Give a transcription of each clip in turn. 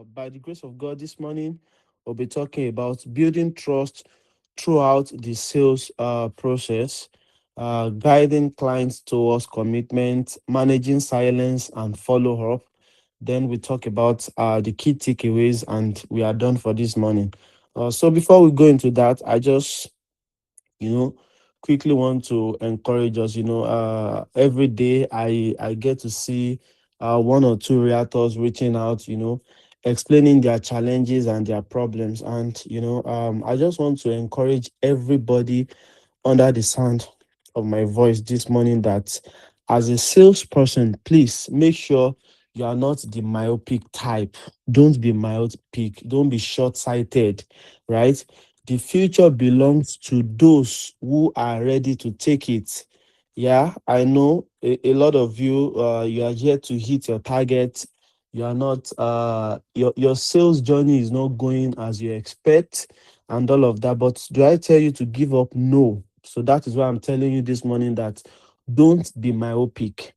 By the grace of God, this morning we'll be talking about building trust throughout the sales process, guiding clients towards commitment, managing silence and follow up. Then we talk about the key takeaways, and we are done for this morning. So before we go into that, I just you know quickly want to encourage us. Every day I get to see one or two realtors reaching out, explaining their challenges and their problems. And I just want to encourage everybody under the sound of my voice this morning that as a salesperson, please make sure you are not the myopic type. Don't be myopic, don't be short-sighted, right? The future belongs to those who are ready to take it. Yeah, I know a lot of you, you are yet to hit your target. You are not, your sales journey is not going as you expect and all of that. But do I tell you to give up? No. So that is why I'm telling you this morning that don't be myopic,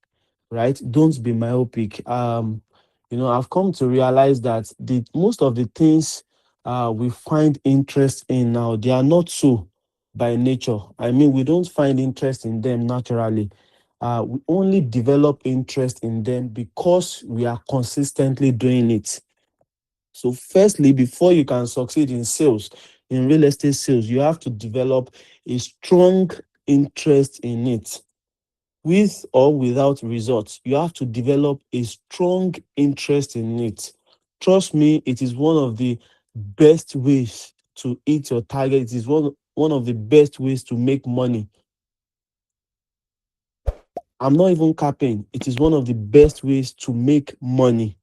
right? Don't be myopic. I've come to realize that the most of the things we find interest in now, they are not so by nature. I mean, we don't find interest in them naturally. We only develop interest in them because we are consistently doing it. So, firstly, before you can succeed in sales, in real estate sales, you have to develop a strong interest in it. With or without results, you have to develop a strong interest in it. Trust me, it is one of the best ways to hit your target. It is one of the best ways to make money. I'm not even capping. It is one of the best ways to make money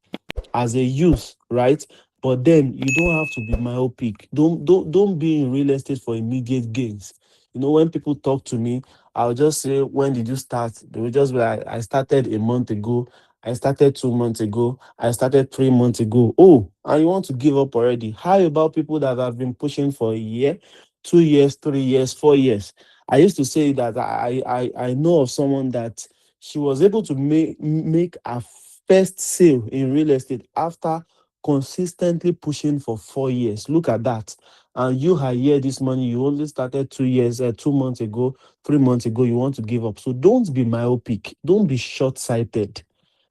as a youth, right? But then you don't have to be myopic. Don't be in real estate for immediate gains. When people talk to me, I'll just say, when did you start? They will just be like, I started a month ago, I started 2 months ago, I started 3 months ago. Oh, and you want to give up already? How about people that have been pushing for a year, 2 years, 3 years, 4 years? I used to say that I know of someone that she was able to make a first sale in real estate after consistently pushing for 4 years. Look at that. And you are here this morning, you only started 2 years, 2 months ago, 3 months ago, you want to give up. So don't be myopic, don't be short-sighted,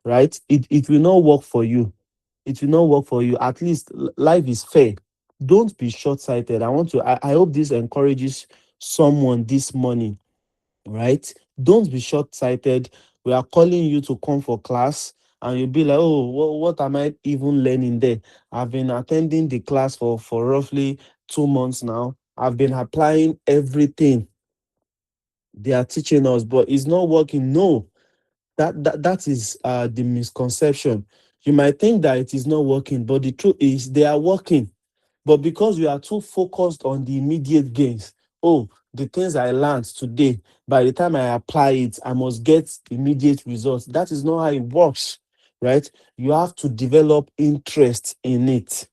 right? It will not work for you. It will not work for you. At least life is fair. Don't be short-sighted. I hope this encourages someone this morning, right? Don't be short-sighted. We are calling you to come for class, and you'll be like, oh, what am I even learning there? I've been attending the class for roughly 2 months now. I've been applying everything they are teaching us, but it's not working. No, that is the misconception. You might think that it is not working, but the truth is they are working. But because you are too focused on the immediate gains, oh, the things I learned today, by the time I apply it, I must get immediate results. That is not how it works, right? You have to develop interest in it.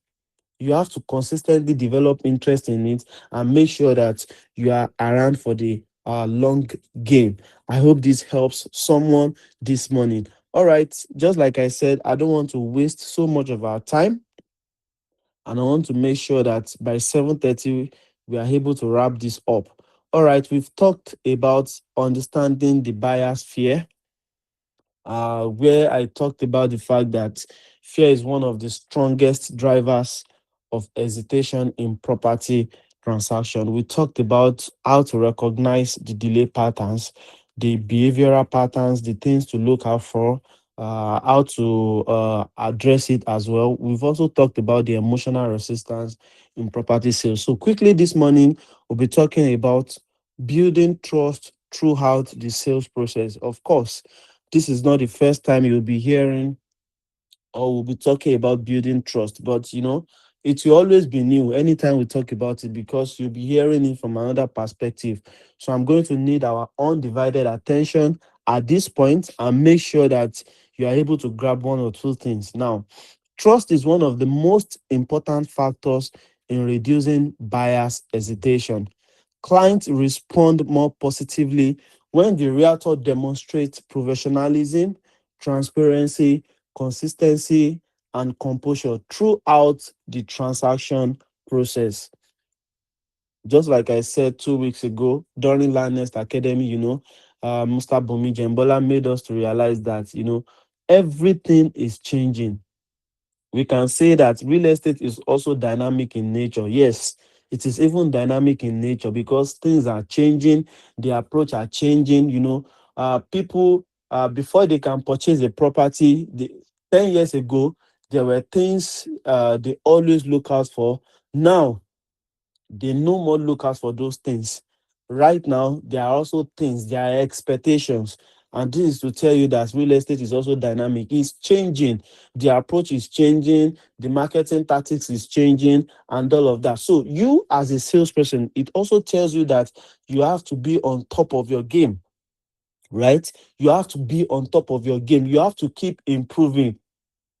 You have to consistently develop interest in it and make sure that you are around for the long game. I hope this helps someone this morning. All right, just like I said, I don't want to waste so much of our time, and I want to make sure that by 7:30 we are able to wrap this up. All right, we've talked about understanding the buyer's fear, where I talked about the fact that fear is one of the strongest drivers of hesitation in property transaction. We talked about how to recognize the delay patterns, the behavioral patterns, the things to look out for, how to address it as well. We've also talked about the emotional resistance in property sales. So quickly this morning, we'll be talking about building trust throughout the sales process. Of course, this is not the first time you'll be hearing or we'll be talking about building trust, but it will always be new anytime we talk about it because you'll be hearing it from another perspective. So I'm going to need our undivided attention at this point and make sure that you are able to grab one or two things. Now, trust is one of the most important factors in reducing buyers' hesitation. Clients respond more positively when the realtor demonstrates professionalism, transparency, consistency, and composure throughout the transaction process. Just like I said 2 weeks ago during Landnest Academy, Mr. Bumi Jembola made us to realize that, everything is changing. We can say that real estate is also dynamic in nature. Yes, it is even dynamic in nature because things are changing, the approach are changing. People, before they can purchase a property, 10 years ago, there were things they always look out for. Now, they no more look out for those things. Right now, there are also things, there are expectations. And this is to tell you that real estate is also dynamic. It's changing. The approach is changing. The marketing tactics is changing and all of that. So you as a salesperson, it also tells you that you have to be on top of your game, right? You have to be on top of your game. You have to keep improving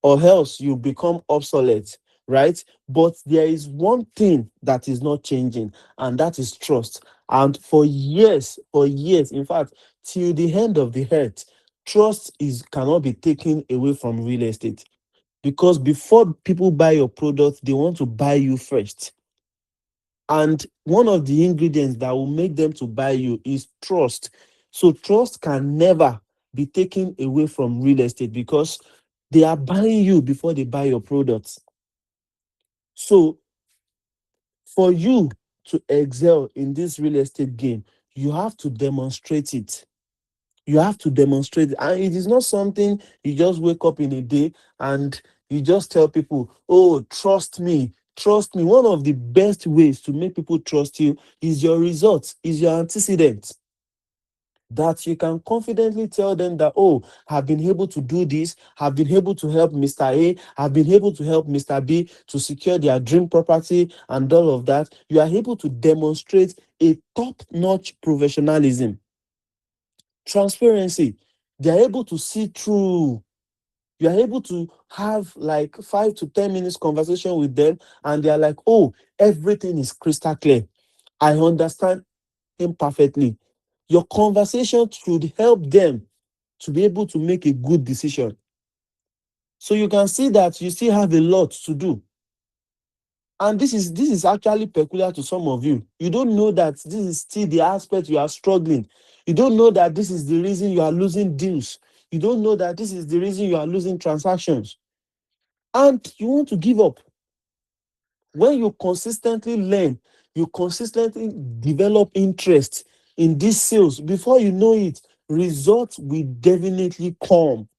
or else you become obsolete, right? But there is one thing that is not changing, and that is trust. And for years, in fact, till the end of the earth, trust is cannot be taken away from real estate. Because before people buy your product, they want to buy you first. And one of the ingredients that will make them to buy you is trust. So trust can never be taken away from real estate because they are buying you before they buy your products. So for you to excel in this real estate game, you have to demonstrate it. You have to demonstrate it. And it is not something you just wake up in a day and you just tell people, oh, trust me. Trust me. One of the best ways to make people trust you is your results, is your antecedents. That you can confidently tell them that, oh, I've been able to do this, I've been able to help Mr. A, I've been able to help Mr. B to secure their dream property and all of that. You are able to demonstrate a top-notch professionalism, transparency. They are able to see through. You are able to have like 5 to 10 minutes conversation with them, and they are like, oh, everything is crystal clear. I understand him perfectly. Your conversation should help them to be able to make a good decision. So you can see that you still have a lot to do. And this is actually peculiar to some of you. You don't know that this is still the aspect you are struggling. You don't know that this is the reason you are losing deals. You don't know that this is the reason you are losing transactions. And you want to give up. When you consistently learn, you consistently develop interest in these sales, before you know it, results will definitely come.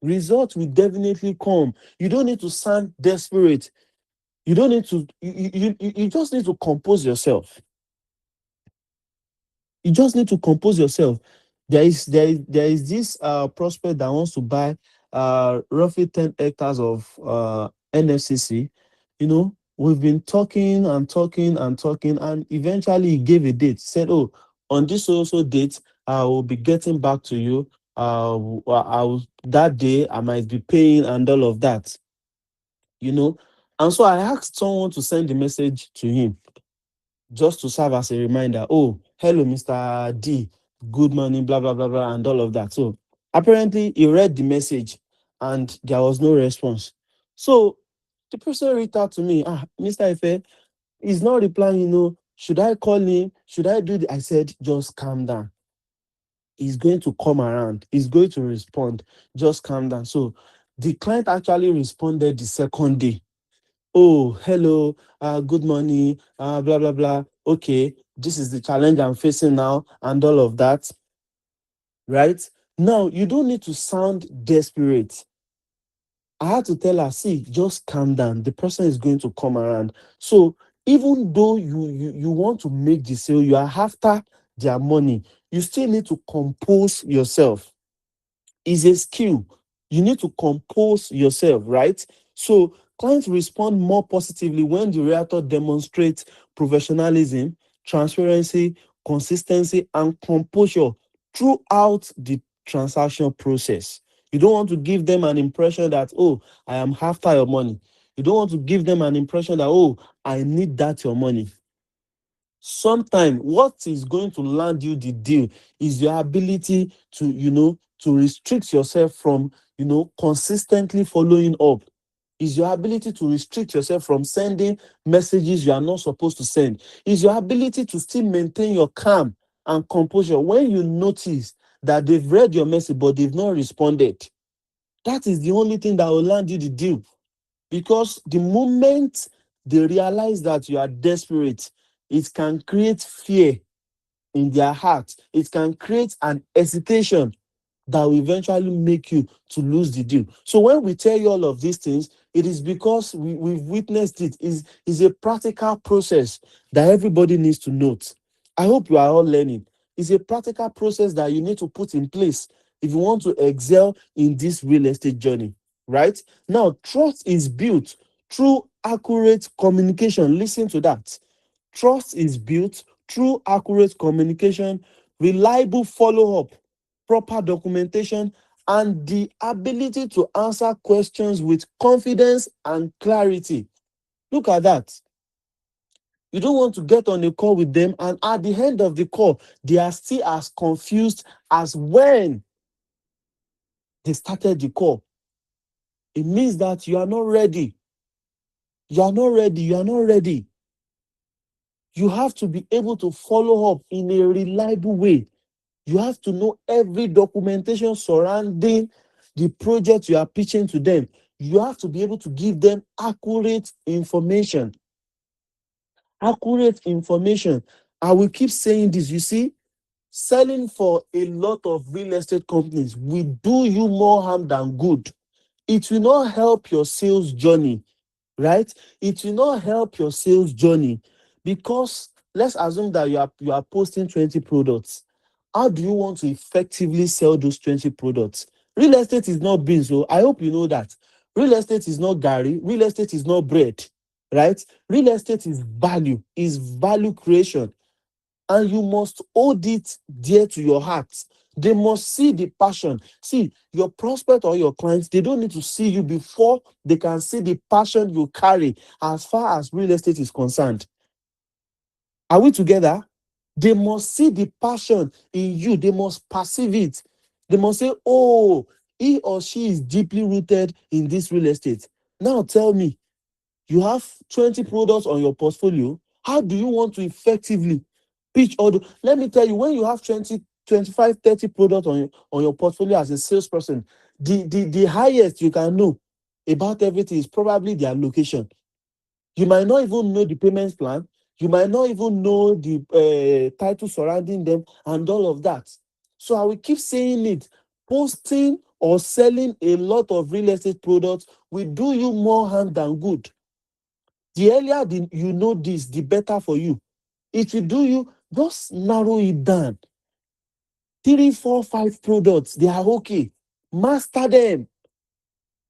Results will definitely come. You don't need to sound desperate. You don't need to, you just need to compose yourself. You just need to compose yourself. There is this prospect that wants to buy roughly 10 hectares of NFCC. We've been talking and talking and talking, and eventually he gave a date. Said, oh, on this also date, I will be getting back to you. That day I might be paying and all of that. you know. And so I asked someone to send the message to him just to serve as a reminder. Oh, hello, Mr. D. Good morning, blah, blah, blah, blah, and all of that. So apparently he read the message and there was no response. So the person reached out to me, Mr. Ife, he's not replying, should I call him? Should I do the? I said, just calm down. He's going to come around. He's going to respond. Just calm down. So the client actually responded the second day. Oh, hello, good morning, blah, blah, blah. Okay, this is the challenge I'm facing now, and all of that, right? Now, you don't need to sound desperate. I had to tell her, see, just calm down. The person is going to come around. So even though you want to make the sale, you are after their money, you still need to compose yourself. Is a skill. You need to compose yourself, right? So clients respond more positively when the realtor demonstrates professionalism, transparency, consistency, and composure throughout the transaction process. You don't want to give them an impression that, oh, I am after your money. You don't want to give them an impression that, oh, I need that your money. Sometimes what is going to land you the deal is your ability to restrict yourself from consistently following up. Is your ability to restrict yourself from sending messages you are not supposed to send. Is your ability to still maintain your calm and composure when you notice that they've read your message but they've not responded. That is the only thing that will land you the deal. Because the moment they realize that you are desperate, it can create fear in their heart. It can create an hesitation that will eventually make you to lose the deal. So when we tell you all of these things, it is because we've witnessed it. Is a practical process that everybody needs to note. I hope you are all learning. It's a practical process that you need to put in place if you want to excel in this real estate journey, right? Now, trust is built through accurate communication. Listen to that. Trust is built through accurate communication, reliable follow-up, proper documentation, and the ability to answer questions with confidence and clarity. Look at that. You don't want to get on a call with them, and at the end of the call, they are still as confused as when they started the call. It means that you are not ready. You are not ready. You are not ready. You have to be able to follow up in a reliable way. You have to know every documentation surrounding the project you are pitching to them. You have to be able to give them accurate information. Accurate information. I will keep saying this. You see, selling for a lot of real estate companies will do you more harm than good. It will not help your sales journey, right? It will not help your sales journey because let's assume that you are posting 20 products. How do you want to effectively sell those 20 products? Real estate is not beans, so I hope you know that. Real estate is not Gary, real estate is not bread, right? Real estate is value creation, and you must hold it dear to your heart. They must see the passion. See, your prospect or your clients, they don't need to see you before they can see the passion you carry as far as real estate is concerned. Are we together? They must see the passion in you. They must perceive it. They must say, oh, he or she is deeply rooted in this real estate. Now tell me, you have 20 products on your portfolio. How do you want to effectively pitch all the... Let me tell you, when you have 20, 25, 30 products on your portfolio as a salesperson, the highest you can know about everything is probably their location. You might not even know the payment plan. You might not even know the title surrounding them and all of that. So I will keep saying it. Posting or selling a lot of real estate products will do you more harm than good. The earlier you know this, the better for you. It will do you, just narrow it down. 3, 4, 5 products, they are okay. Master them.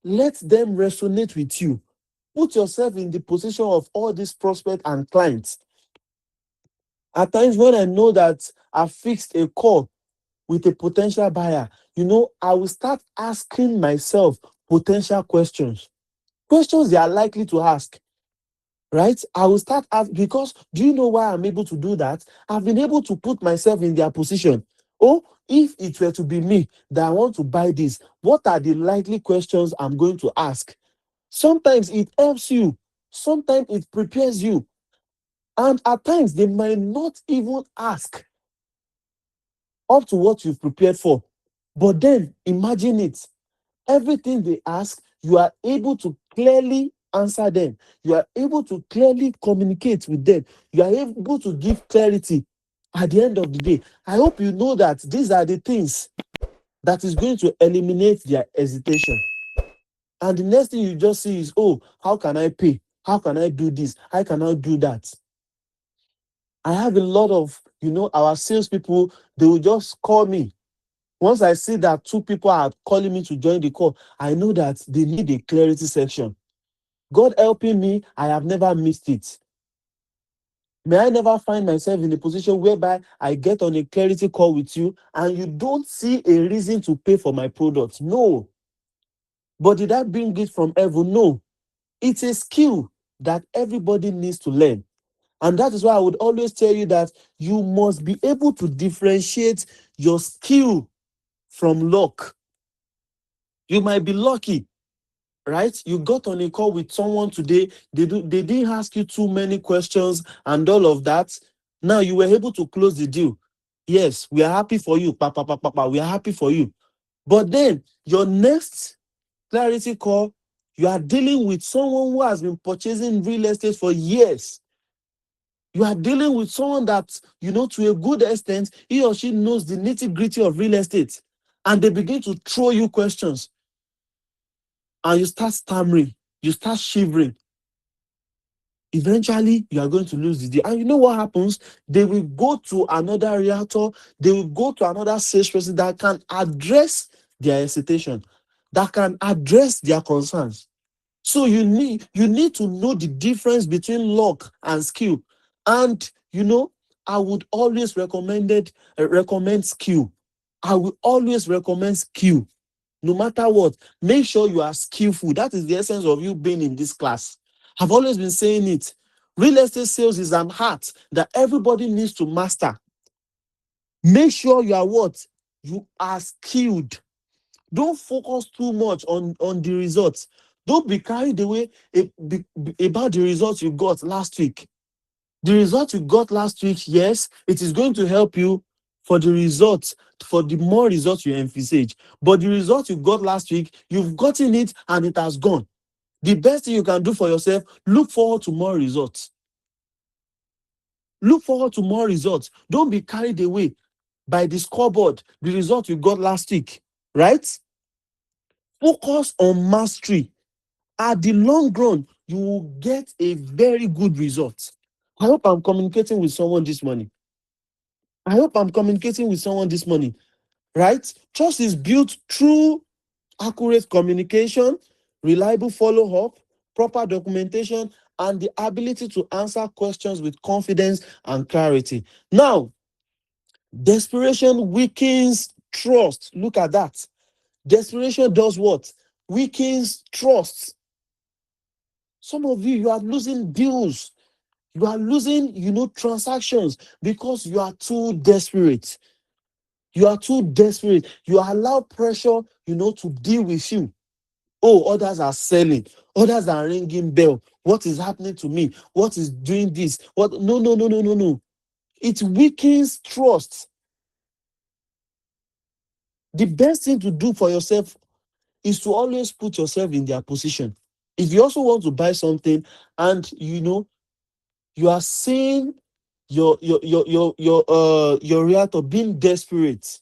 Let them resonate with you. Put yourself in the position of all these prospects and clients. At times when I know that I fixed a call with a potential buyer, I will start asking myself potential questions. Questions they are likely to ask, right? I will start asking, because do you know why I'm able to do that? I've been able to put myself in their position. Oh, if it were to be me that I want to buy this, what are the likely questions I'm going to ask? Sometimes it helps you. Sometimes it prepares you. And at times, they might not even ask up to what you've prepared for. But then, imagine it. Everything they ask, you are able to clearly answer them. You are able to clearly communicate with them. You are able to give clarity at the end of the day. I hope you know that these are the things that is going to eliminate their hesitation. And the next thing you just see is, oh, how can I pay? How can I do this? How can I do that? I have a lot of, our salespeople, they will just call me. Once I see that 2 people are calling me to join the call, I know that they need a clarity section. God helping me, I have never missed it. May I never find myself in a position whereby I get on a clarity call with you and you don't see a reason to pay for my product. No. But did I bring it from heaven? No. It's a skill that everybody needs to learn. And that is why I would always tell you that you must be able to differentiate your skill from luck. You might be lucky, right? You got on a call with someone today. They didn't ask you too many questions and all of that. Now you were able to close the deal. Yes, we are happy for you. Pa, pa, pa, pa, pa. We are happy for you. But then your next clarity call, you are dealing with someone who has been purchasing real estate for years. You are dealing with someone that, to a good extent, he or she knows the nitty-gritty of real estate. And they begin to throw you questions. And you start stammering. You start shivering. Eventually, you are going to lose the deal. And you know what happens? They will go to another realtor. They will go to another salesperson that can address their hesitation, that can address their concerns. So you need to know the difference between luck and skill. And I would always recommend skill. I will always recommend skill. No matter what, make sure you are skillful. That is the essence of you being in this class. I've always been saying it. Real estate sales is an art that everybody needs to master. Make sure you are what? You are skilled. Don't focus too much on the results. Don't be carried away about the results you got last week. The results you got last week, yes, it is going to help you for the results, for the more results you envisage. But the results you got last week, you've gotten it and it has gone. The best thing you can do for yourself, look forward to more results. Look forward to more results. Don't be carried away by the scoreboard, the result you got last week, right? Focus on mastery. At the long run, you will get a very good result. I hope I'm communicating with someone this morning. I hope I'm communicating with someone this morning, right? Trust is built through accurate communication, reliable follow-up, proper documentation, and the ability to answer questions with confidence and clarity. Now, desperation weakens trust. Look at that. Desperation does what? Weakens trust. Some of you are losing deals. You are losing, transactions because you are too desperate. You are too desperate. You allow pressure, to deal with you. Oh, others are selling. Others are ringing bell. What is happening to me? What is doing this? What? No, no, no, no, no, no. It weakens trust. The best thing to do for yourself is to always put yourself in their position. If you also want to buy something and you are seeing your realtor being desperate,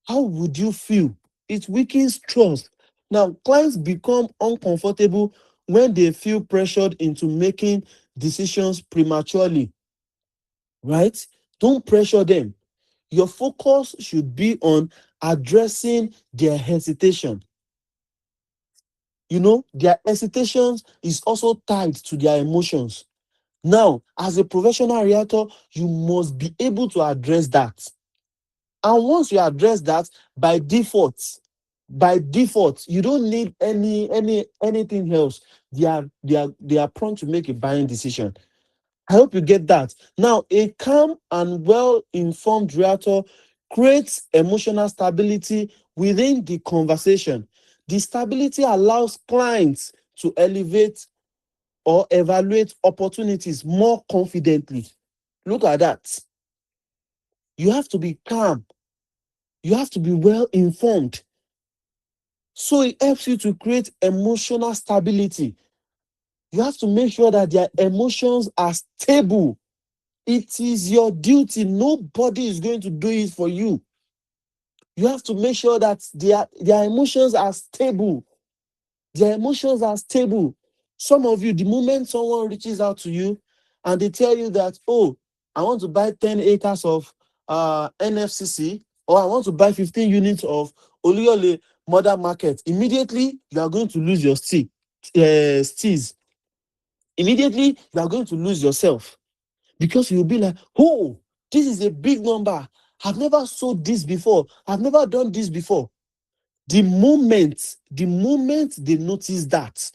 how would you feel? It weakens trust. Now, clients become uncomfortable when they feel pressured into making decisions prematurely, right? Don't pressure them. Your focus should be on addressing their hesitation. Their hesitations is also tied to their emotions. Now, as a professional realtor, you must be able to address that. And once you address that, by default, you don't need anything else. They are prone to make a buying decision. I hope you get that. Now, a calm and well-informed realtor creates emotional stability within the conversation. The stability allows clients to elevate or evaluate opportunities more confidently. Look at that. You have to be calm. You have to be well informed. So it helps you to create emotional stability. You have to make sure that their emotions are stable. It is your duty. Nobody is going to do it for you. You have to make sure that their emotions are stable. Their emotions are stable. Some of you, the moment someone reaches out to you and they tell you that, oh, I want to buy 10 acres of NFCC, or I want to buy 15 units of Oliole Modern Market, immediately you are going to lose your steez. Immediately you are going to lose yourself because you'll be like, oh, this is a big number. I've never sold this before. I've never done this before. The moment they notice that,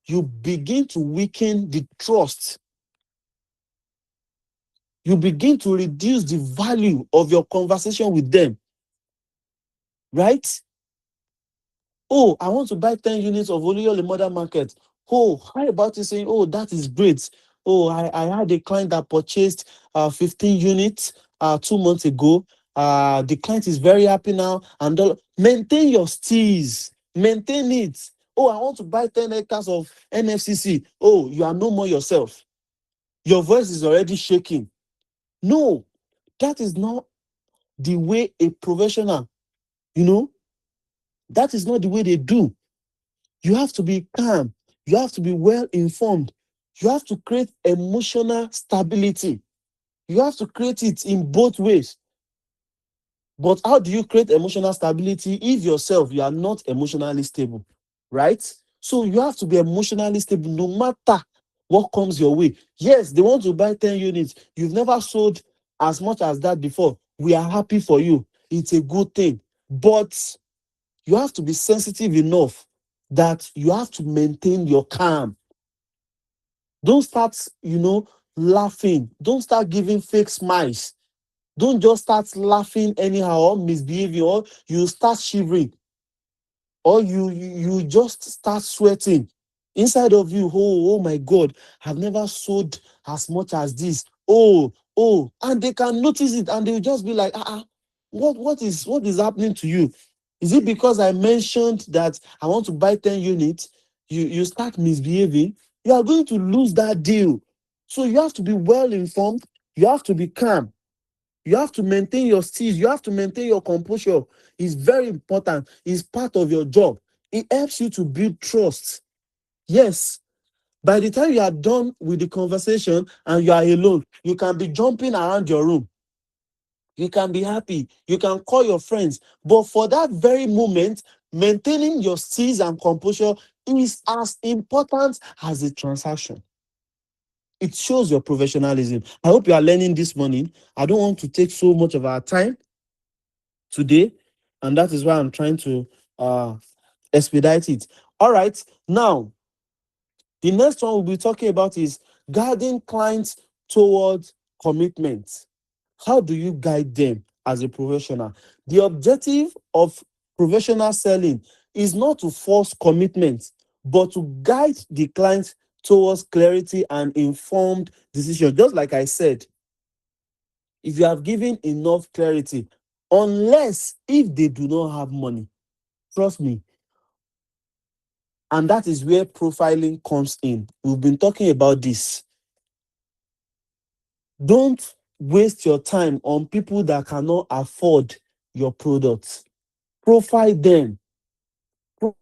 you begin to weaken the trust. You begin to reduce the value of your conversation with them, right? Oh, I want to buy 10 units of Oluyole Modern Market. Oh, how about you saying, oh, that is great. Oh, I had a client that purchased 15 units 2 months ago. The client is very happy now. And maintain your steez. Maintain it. Oh, I want to buy 10 acres of NFCC. Oh, you are no more yourself. Your voice is already shaking. No, that is not the way a professional, you know, that is not the way they do. You have to be calm. You have to be well informed. You have to create emotional stability. You have to create it in both ways. But how do you create emotional stability if yourself you are not emotionally stable, right? So you have to be emotionally stable no matter what comes your way. Yes, they want to buy 10 units. You've never sold as much as that before. We are happy for you. It's a good thing. But you have to be sensitive enough that you have to maintain your calm. Don't start, laughing. Don't start giving fake smiles. Don't just start laughing anyhow or misbehaving, or you start shivering, or you just start sweating inside of you. Oh my God, I've never sold as much as this. Oh, and they can notice it, and they'll just be like, what is happening to you? Is it because I mentioned that I want to buy 10 units? You start misbehaving, you are going to lose that deal. So you have to be well informed, you have to be calm, you have to maintain your steez. You have to maintain your composure. It's very important. It's part of your job. It helps you to build trust. Yes. By the time you are done with the conversation and you are alone, you can be jumping around your room. You can be happy. You can call your friends. But for that very moment, maintaining your steez and composure is as important as the transaction. It shows your professionalism. I hope you are learning this morning. I don't want to take so much of our time today, and that is why I'm trying to expedite it. All right, now the next one we'll be talking about is guiding clients towards commitment. How do you guide them as a professional? The objective of professional selling is not to force commitment, but to guide the client towards clarity and informed decision. Just like I said, if you have given enough clarity, unless if they do not have money, trust me. And that is where profiling comes in. We've been talking about this. Don't waste your time on people that cannot afford your products. Profile them. Profile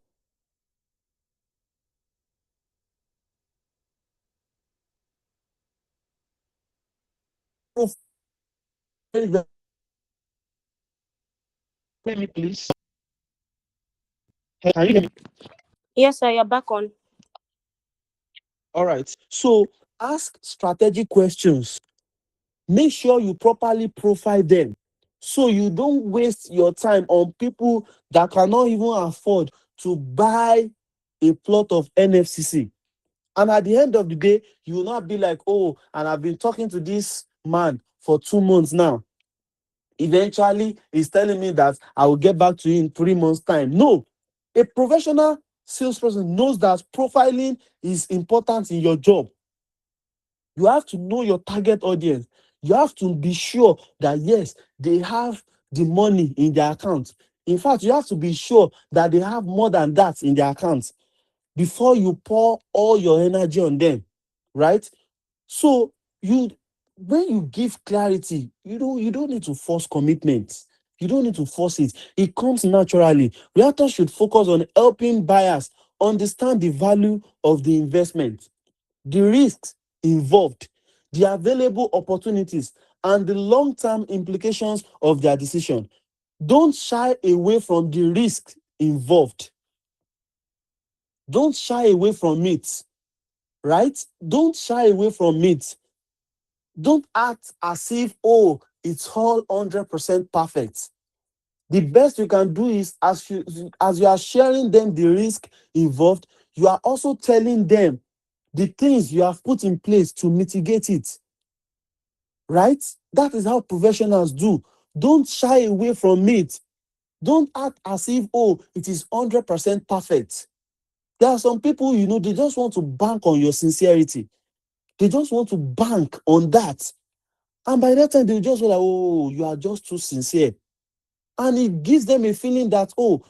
them. Hear me, please. Can you hear me? Yes, sir, you're back on. All right. So ask strategic questions. Make sure you properly profile them so you don't waste your time on people that cannot even afford to buy a plot of NFCC. And at the end of the day, you will not be like, oh, and I've been talking to this man for 2 months now. Eventually, he's telling me that I will get back to you in 3 months' time. No, a professional salesperson knows that profiling is important in your job. You have to know your target audience. You have to be sure that, yes, they have the money in their account. In fact, you have to be sure that they have more than that in their account before you pour all your energy on them, right? So you, when you give clarity, you don't need to force commitment. You don't need to force it. It comes naturally. Realtors should focus on helping buyers understand the value of the investment, the risks involved, the available opportunities, and the long-term implications of their decision. Don't shy away from the risk involved. Don't shy away from it, right? Don't shy away from it. Don't act as if, oh, it's all 100% perfect. The best you can do is, as you are sharing them the risk involved, you are also telling them the things you have put in place to mitigate it, right? That is how professionals do. Don't shy away from it. Don't act as if, oh, it is 100% perfect. There are some people, they just want to bank on your sincerity. They just want to bank on that. And by that time, they'll just be like, oh, you are just too sincere. And it gives them a feeling that, oh,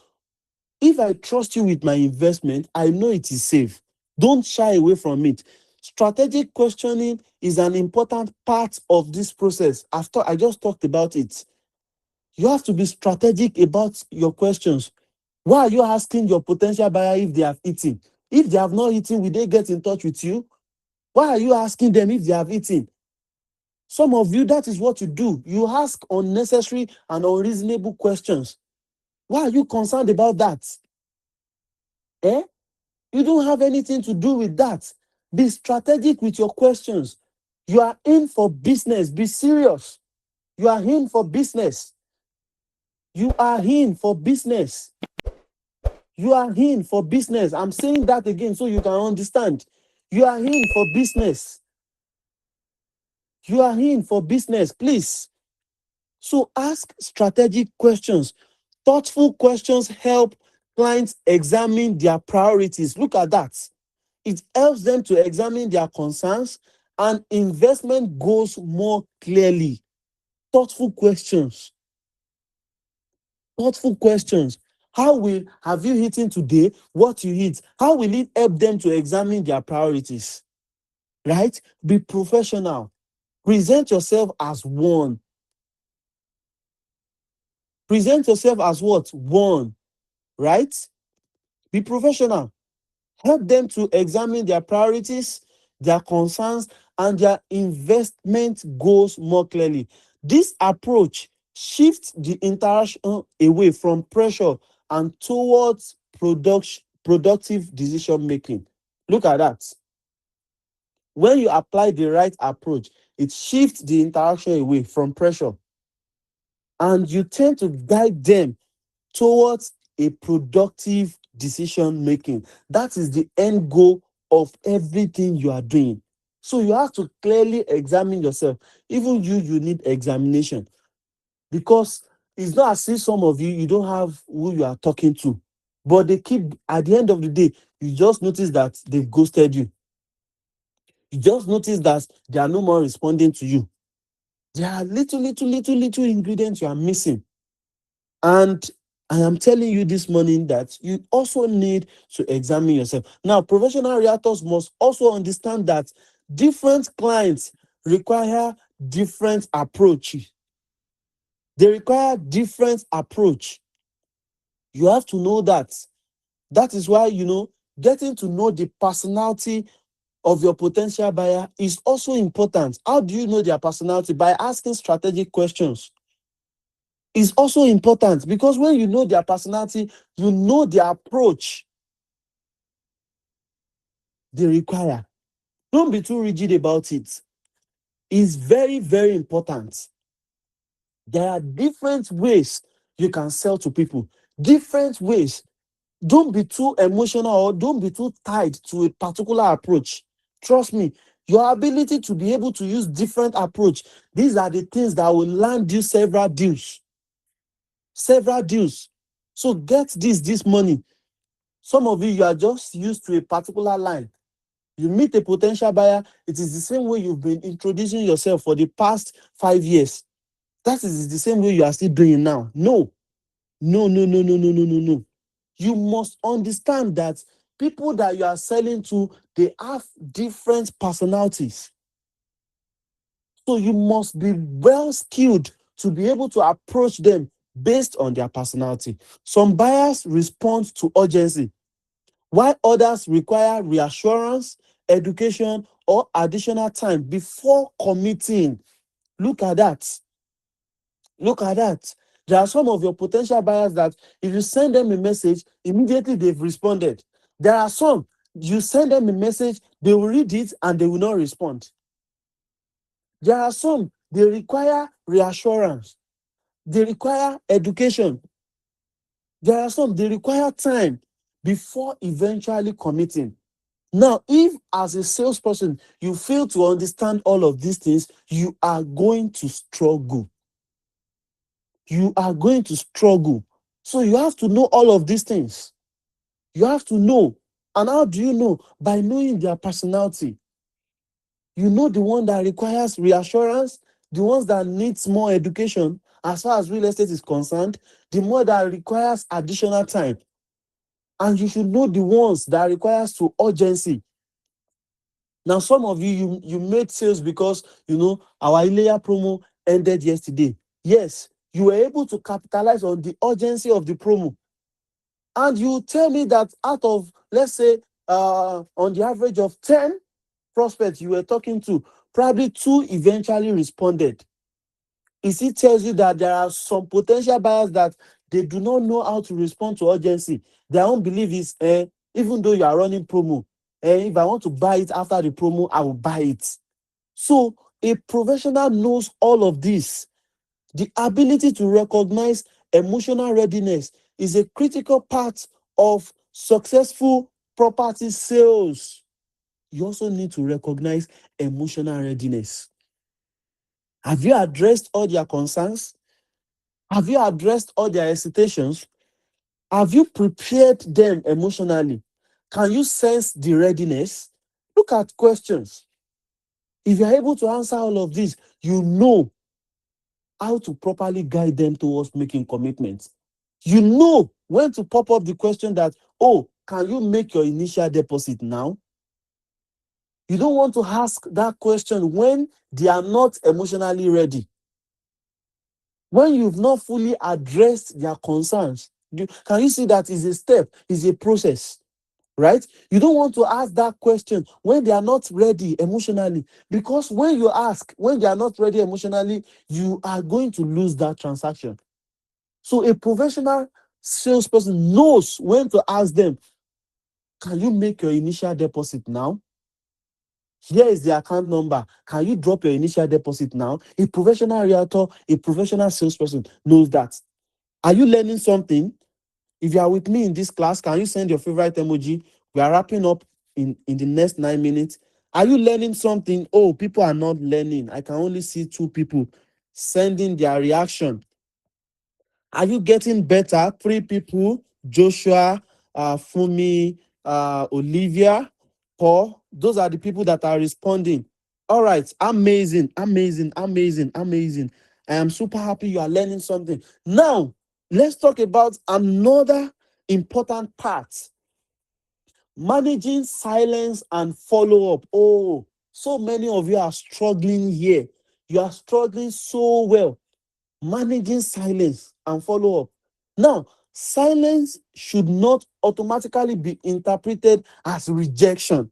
if I trust you with my investment, I know it is safe. Don't shy away from it. Strategic questioning is an important part of this process. After I just talked about it, you have to be strategic about your questions. Why are you asking your potential buyer if they have eaten? If they have not eaten, will they get in touch with you? Why are you asking them if they have eaten? Some of you, that is what you do. You ask unnecessary and unreasonable questions. Why are you concerned about that? Eh? You don't have anything to do with that. Be strategic with your questions. You are in for business. Be serious. You are in for business. You are in for business. You are in for business. I'm saying that again so you can understand. You are in for business. You are in for business, please. So ask strategic questions. Thoughtful questions help clients examine their priorities. Look at that. It helps them to examine their concerns and investment goals more clearly. Thoughtful questions. Thoughtful questions. How will have you eaten today? What you eat? How will it help them to examine their priorities? Right? Be professional. Present yourself as one. Present yourself as what? One. Right? Be professional. Help them to examine their priorities, their concerns, and their investment goals more clearly. This approach shifts the interaction away from pressure and towards productive decision making. Look at that. When you apply the right approach, it shifts the interaction away from pressure and you tend to guide them towards a productive decision making. That is the end goal of everything you are doing. So you have to clearly examine yourself. Even you need examination because it's not as if some of you don't have who you are talking to, but they keep at the end of the day, you just notice that they've ghosted you. You just notice that they are no more responding to you. There are little ingredients you are missing. And I am telling you this morning that you also need to examine yourself. Now, professional realtors must also understand that different clients require different approach. They require different approach. You have to know that. That is why, getting to know the personality of your potential buyer is also important. How do you know their personality? By asking strategic questions. Is also important because when you know their personality, you know the approach they require. Don't be too rigid about it. It's very, very important. There are different ways you can sell to people, different ways. Don't be too emotional or don't be too tied to a particular approach. Trust me, your ability to be able to use different approach, these are the things that will land you several deals. Several deals. So get this money. Some of you are just used to a particular line. You meet a potential buyer, it is the same way you've been introducing yourself for the past 5 years. That is the same way you are still doing now. No, no, no, no, no, no, no, no, no. You must understand that people that you are selling to, they have different personalities. So you must be well skilled to be able to approach them based on their personality. Some buyers respond to urgency, while others require reassurance, education, or additional time before committing. Look at that. Look at that. There are some of your potential buyers that if you send them a message, immediately they've responded. There are some, you send them a message, they will read it and they will not respond. There are some, they require reassurance. They require education. There are some, they require time before eventually committing. Now, if as a salesperson, you fail to understand all of these things, you are going to struggle. You are going to struggle. So you have to know all of these things. You have to know. And how do you know? By knowing their personality. You know the one that requires reassurance, the ones that needs more education as far as real estate is concerned, the more that requires additional time. And you should know the ones that requires to urgency. Now, some of you made sales because our Ilea promo ended yesterday. Yes, you were able to capitalize on the urgency of the promo. And you tell me that out of, let's say, on the average of 10 prospects you were talking to, probably 2 eventually responded. It tells you that there are some potential buyers that they do not know how to respond to urgency. Their own belief is, even though you are running promo, if I want to buy it after the promo, I will buy it. So a professional knows all of this. The ability to recognize emotional readiness is a critical part of successful property sales. You also need to recognize emotional readiness. Have you addressed all their concerns? Have you addressed all their hesitations? Have you prepared them emotionally? Can you sense the readiness? Look at questions. If you're able to answer all of this, you know how to properly guide them towards making commitments. You know when to pop up the question that, oh, can you make your initial deposit now? You don't want to ask that question when they are not emotionally ready. When you've not fully addressed their concerns. Can you see that is a step, is a process, right? You don't want to ask that question when they are not ready emotionally, because when you ask, when they are not ready emotionally, you are going to lose that transaction. So a professional salesperson knows when to ask them, can you make your initial deposit now? Here is the account number. Can you drop your initial deposit now? A professional realtor, a professional salesperson knows that. Are you learning something? If you are with me in this class, can you send your favorite emoji? We are wrapping up in the next 9 minutes. Are you learning something? Oh, people are not learning. I can only see 2 people sending their reaction. Are you getting better? 3 people, Joshua, Fumi, Olivia, Paul. Those are the people that are responding. All right, amazing, amazing, amazing, amazing. I am super happy you are learning something. Now, let's talk about another important part. Managing silence and follow-up. Oh, so many of you are struggling here. You are struggling so well. Managing silence and follow-up. Now, silence should not automatically be interpreted as rejection.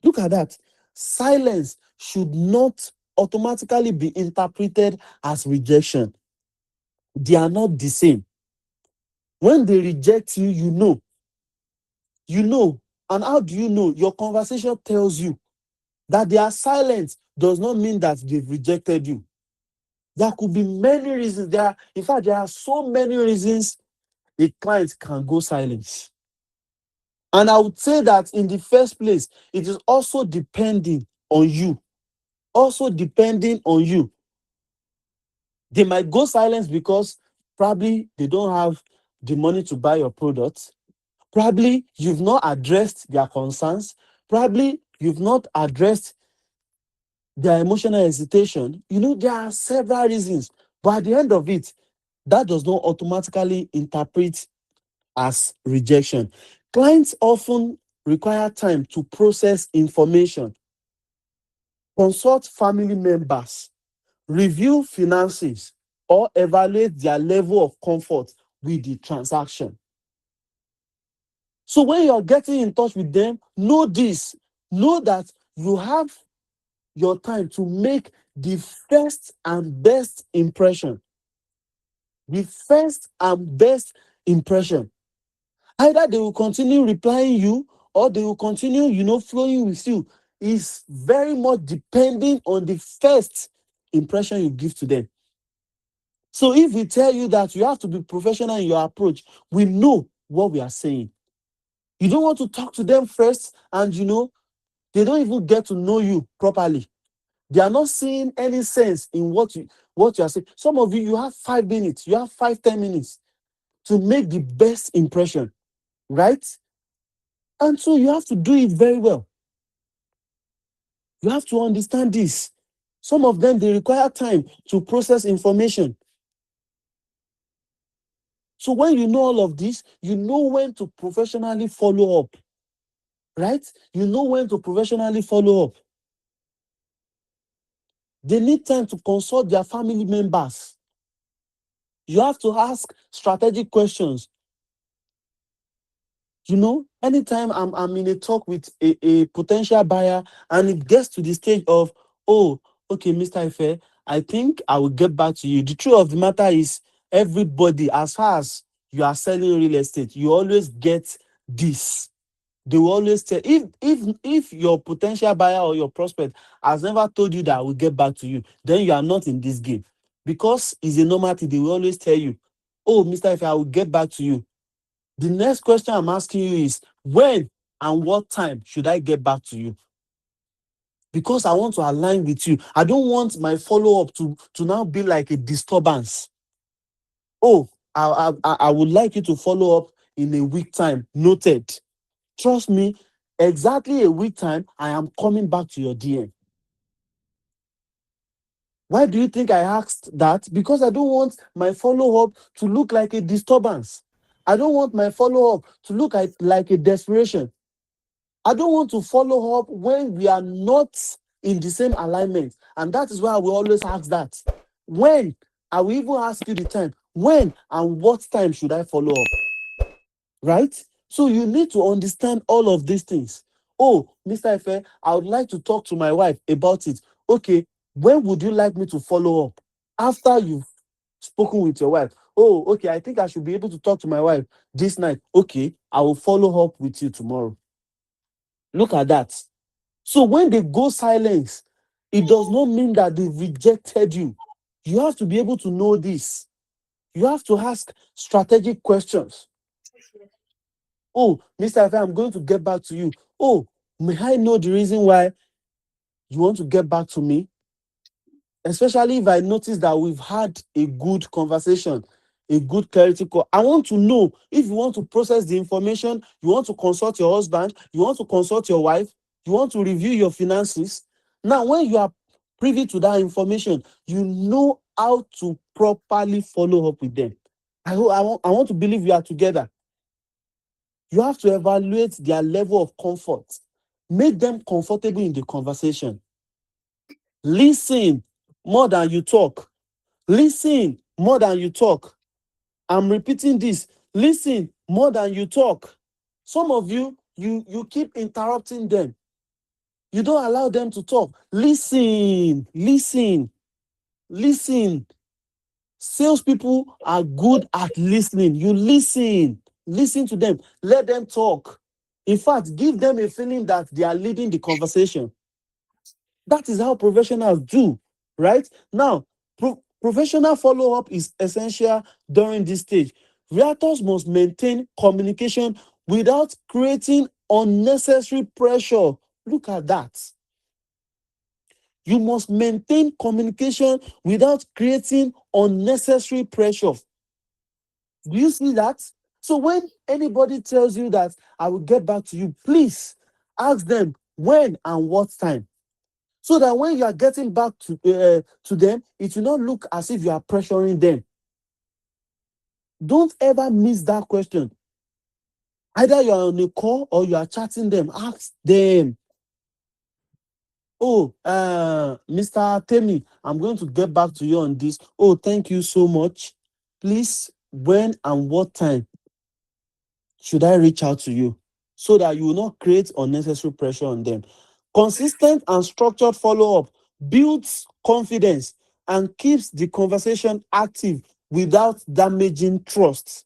Look at that. Silence should not automatically be interpreted as rejection. They are not the same. When they reject you, you know. You know. And how do you know? Your conversation tells you that they are silent does not mean that they've rejected you. There could be many reasons. In fact, there are so many reasons a client can go silent. And I would say that in the first place, it is also depending on you. Also depending on you. They might go silent because probably they don't have the money to buy your product. Probably you've not addressed their concerns. Probably you've not addressed their emotional hesitation. There are several reasons. But at the end of it, that does not automatically interpret as rejection. Clients often require time to process information, consult family members, review finances, or evaluate their level of comfort with the transaction. So when you're getting in touch with them, know this. Know that you have your time to make the first and best impression. The first and best impression. Either they will continue replying you or they will continue, flowing with you. It's very much depending on the first impression you give to them. So if we tell you that you have to be professional in your approach, we know what we are saying. You don't want to talk to them first and, they don't even get to know you properly. They are not seeing any sense in what you are saying. Some of you have 5 minutes, you have 5, 10 minutes. to make the best impression, right? And so you have to do it very well. You have to understand this. Some of them, they require time to process information. So when you know all of this, you know when to professionally follow up, right? You know when to professionally follow up. They need time to consult their family members. You have to ask strategic questions. Anytime I'm in a talk with a potential buyer and it gets to the stage of, oh, okay, Mr. Ife, I think I will get back to you. The truth of the matter is, everybody, as far as you are selling real estate, you always get this. They will always tell, if your potential buyer or your prospect has never told you that I will get back to you, then you are not in this game. Because it's a normal thing, they will always tell you, oh, Mr. Ife, I will get back to you. The next question I'm asking you is, when and what time should I get back to you? Because I want to align with you. I don't want my follow-up to now be like a disturbance. Oh, I would like you to follow up in a week time. Noted. Trust me, exactly a week time, I am coming back to your DM. Why do you think I asked that? Because I don't want my follow-up to look like a disturbance. I don't want my follow-up to look like a desperation. I don't want to follow up when we are not in the same alignment. And that is why we always ask that. When? I will even ask you the time. When and what time should I follow up? Right? So you need to understand all of these things. Oh, Mr. Ife, I would like to talk to my wife about it. Okay, when would you like me to follow up? After you've spoken with your wife. Oh, okay, I think I should be able to talk to my wife this night. Okay, I will follow up with you tomorrow. Look at that. So when they go silence, it does not mean that they rejected you. You have to be able to know this. You have to ask strategic questions. Oh, Mr. Ife, I'm going to get back to you. Oh, may I know the reason why you want to get back to me? Especially if I notice that we've had a good conversation, a good clarity call. I want to know if you want to process the information, you want to consult your husband, you want to consult your wife, you want to review your finances. Now, when you are privy to that information, you know how to properly follow up with them. I want to believe we are together. You have to evaluate their level of comfort. Make them comfortable in the conversation. Listen more than you talk. Listen more than you talk. I'm repeating this. Listen more than you talk. Some of you keep interrupting them. You don't allow them to talk. Listen, listen, listen. Salespeople are good at listening. You listen to them. Let them talk. In fact, give them a feeling that they are leading the conversation. That is how professionals do, right? Now, professional follow-up is essential during this stage. Realtors must maintain communication without creating unnecessary pressure. Look at that. You must maintain communication without creating unnecessary pressure. Do you see that? So when anybody tells you that I will get back to you, please ask them when and what time. So that when you are getting back to them, it will not look as if you are pressuring them. Don't ever miss that question. Either you are on a call or you are chatting them. Ask them. Oh, Mr. Temi, I'm going to get back to you on this. Oh, thank you so much. Please, when and what time should I reach out to you? So that you will not create unnecessary pressure on them. Consistent and structured follow-up builds confidence and keeps the conversation active without damaging trust.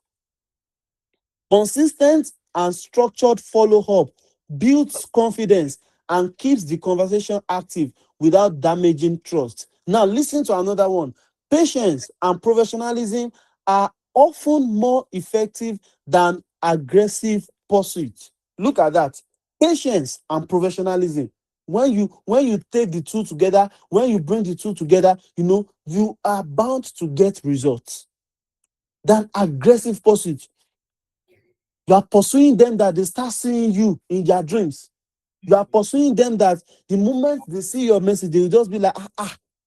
Consistent and structured follow-up builds confidence and keeps the conversation active without damaging trust. Now, listen to another one. Patience and professionalism are often more effective than aggressive pursuit. Look at that. Patience and professionalism. When you take the two together, when you bring the two together, you are bound to get results. than aggressive pursuit. You are pursuing them that they start seeing you in their dreams. You are pursuing them that the moment they see your message, they will just be like,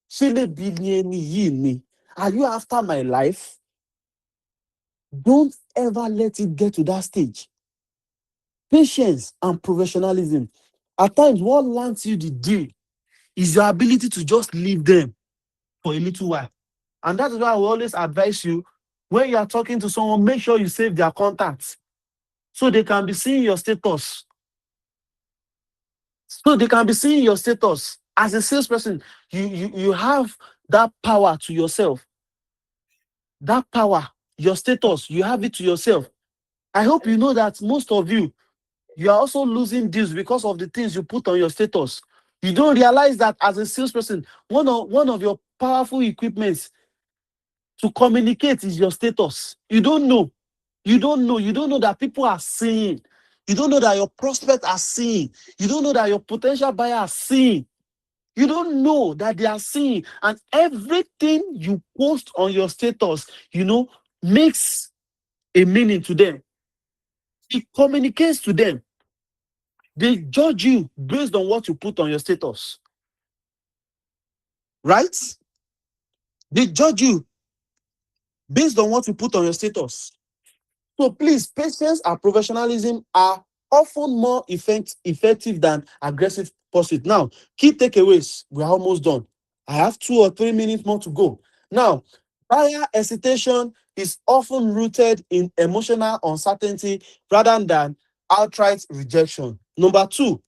Shile Bilieni me. Are you after my life? Don't ever let it get to that stage. Patience and professionalism. At times, what lands you the deal is your ability to just leave them for a little while. And that is why I will always advise you, when you are talking to someone, make sure you save their contacts so they can be seeing your status. So they can be seeing your status. As a salesperson, you have that power to yourself. That power, your status, you have it to yourself. I hope you know that most of you, you are also losing deals because of the things you put on your status. You don't realize that as a salesperson, one of your powerful equipments to communicate is your status. You don't know. You don't know. You don't know that people are seeing. You don't know that your prospects are seeing. You don't know that your potential buyer are seeing. You don't know that they are seeing. And everything you post on your status, makes a meaning to them. It communicates to them. They judge you based on what you put on your status. Right? They judge you based on what you put on your status. So please, patience and professionalism are often more effective than aggressive pursuit. Now, key takeaways. We're almost done. I have 2 or 3 minutes more to go. Now, buyer hesitation is often rooted in emotional uncertainty rather than outright rejection. Number two,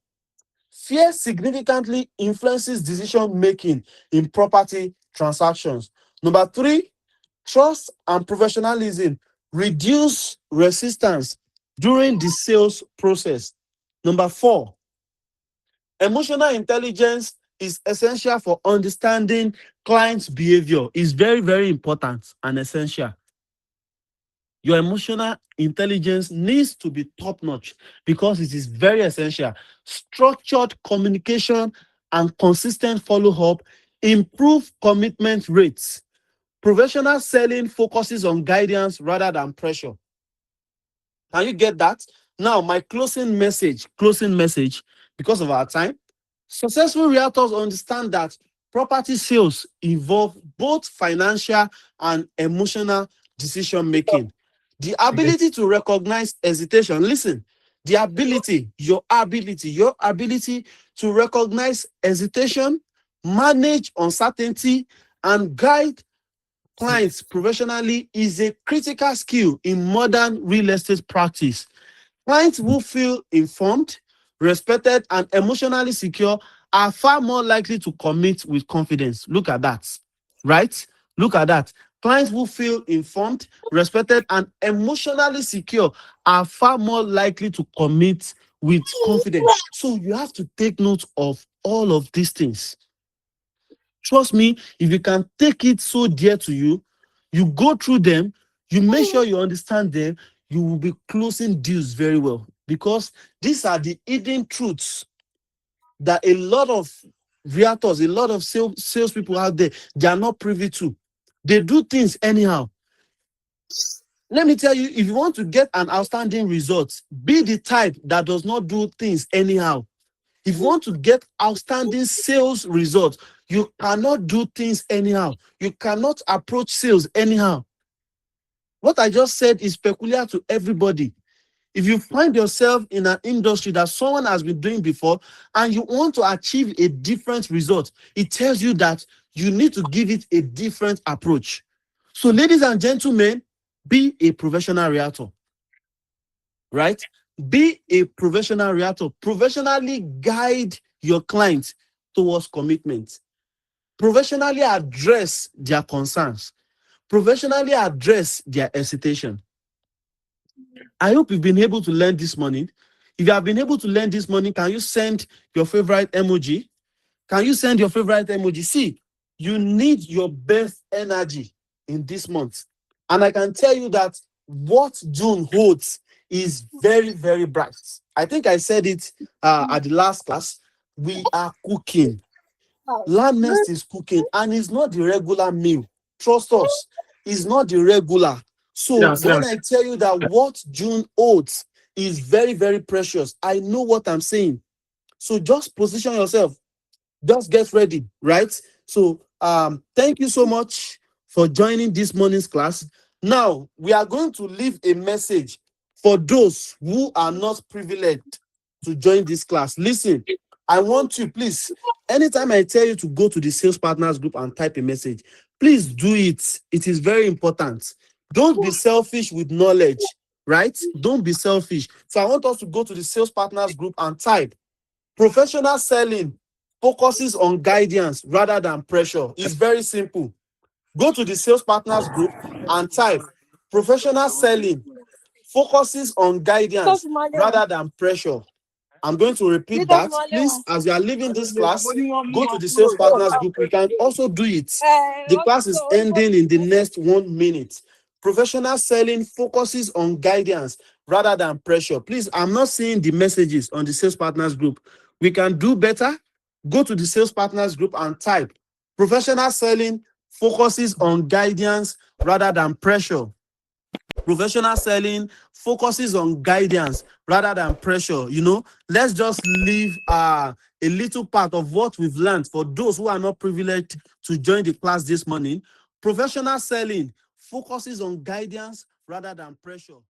fear significantly influences decision making in property transactions. Number three, trust and professionalism reduce resistance during the sales process. Number four, emotional intelligence is essential for understanding clients' behavior. It's very, very important and essential. Your emotional intelligence needs to be top notch because it is very essential. Structured communication and consistent follow up improve commitment rates. Professional selling focuses on guidance rather than pressure. Can you get that? Now, my closing message, because of our time. Successful realtors understand that property sales involve both financial and emotional decision making. The ability to recognize hesitation, listen, your ability to recognize hesitation, manage uncertainty, and guide clients professionally is a critical skill in modern real estate practice. Clients who feel informed, respected, and emotionally secure are far more likely to commit with confidence. Look at that, right? Look at that. Clients who feel informed, respected, and emotionally secure are far more likely to commit with confidence. So you have to take note of all of these things. Trust me, if you can take it so dear to you, you go through them, you make sure you understand them, you will be closing deals very well. Because these are the hidden truths that a lot of realtors, a lot of salespeople out there, they are not privy to. They do things anyhow. Let me tell you, if you want to get an outstanding result, be the type that does not do things anyhow. If you want to get outstanding sales results, you cannot do things anyhow. You cannot approach sales anyhow. What I just said is peculiar to everybody. If you find yourself in an industry that someone has been doing before and you want to achieve a different result, it tells you that you need to give it a different approach. So, ladies and gentlemen, be a professional realtor, right? Be a professional realtor. Professionally guide your clients towards commitment. Professionally address their concerns. Professionally address their hesitation. I hope you've been able to learn this morning. If you have been able to learn this morning, can you send your favorite emoji? Can you send your favorite emoji? See, you need your best energy in this month. And I can tell you that what June holds is very, very bright. I think I said it at the last class. We are cooking. Land Nest is cooking, and it's not the regular meal. Trust us, it's not the regular. So when I tell you that what June holds is very, very precious, I know what I'm saying. So just position yourself, just get ready, right? So thank you so much for joining this morning's class. Now we are going to leave a message for those who are not privileged to join this class. Listen, I want you, please, anytime I tell you to go to the sales partners group and type a message, please do it. It is very important. Don't be selfish with knowledge, right? Don't be selfish. So I want us to go to the sales partners group and type: professional selling focuses on guidance rather than pressure. It's very simple. Go to the sales partners group and type: professional selling focuses on guidance rather than pressure. I'm going to repeat that. Please, as you are leaving this class, go to the sales partners group. We can also do it. The class is ending in the next 1 minute. Professional selling focuses on guidance rather than pressure. Please, I'm not seeing the messages on the sales partners group. We can do better. Go to the sales partners group and type: professional selling focuses on guidance rather than pressure. Professional selling focuses on guidance rather than pressure. Let's just leave a little part of what we've learned for those who are not privileged to join the class this morning. Professional selling focuses on guidance rather than pressure.